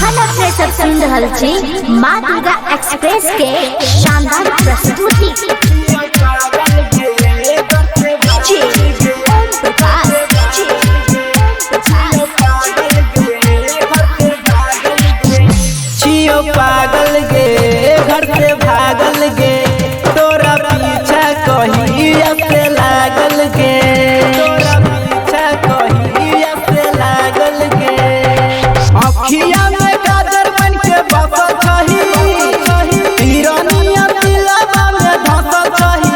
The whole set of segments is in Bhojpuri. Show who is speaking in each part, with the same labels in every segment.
Speaker 1: अखन अपने सब सुन रहल छी माँ दुर्गा एक्सप्रेस के शानदार प्रस्तुति।
Speaker 2: पागल गे घर से भागल गे तोरा पीछा कहिया से लागल गे, तोरा पीछा कहिया से लागल गे। अखिया में काजर बन के बसल छही, हिरनिया दिलवा में धसल छही।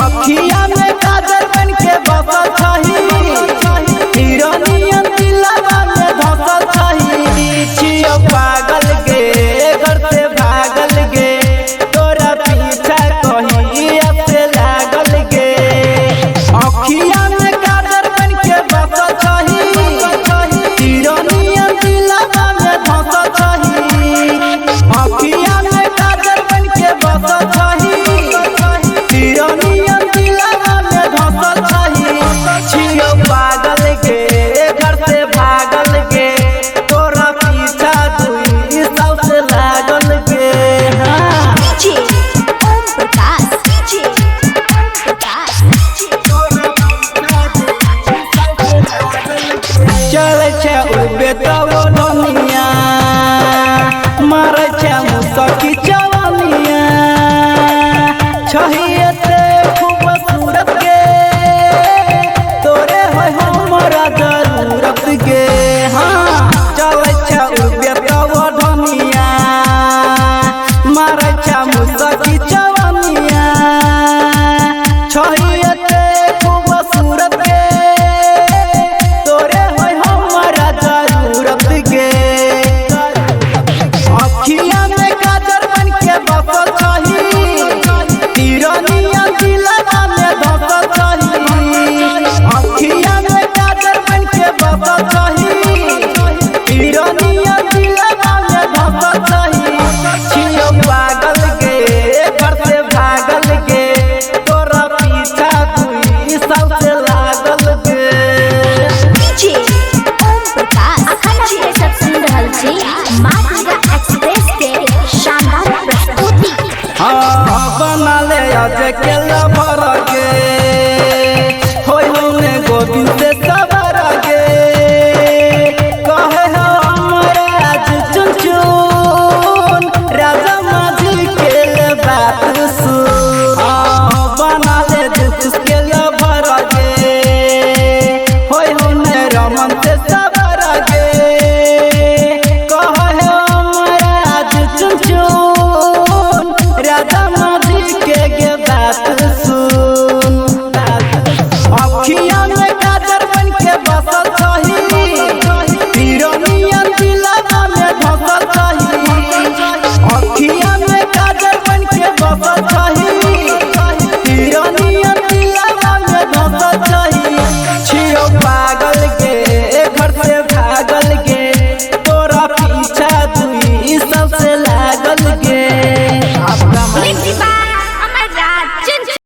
Speaker 2: अखिया में काजर बन के बसल छही, हिरनिया दिलवा में धसल छही। छियो पागल घर से भागल गे तोरा पीछा कहिया से लागल गे। अखिया में काजर बन के बसल छही, हिरनिया दिलवा में धसल छही। अखिया में काजर बन के बसल छही, हिरनिया दिलवा में धसल छही। छियो पागल गे घर से भागल गे तोरा पीछा दुई साल से लागल गे। चल छे उबे तब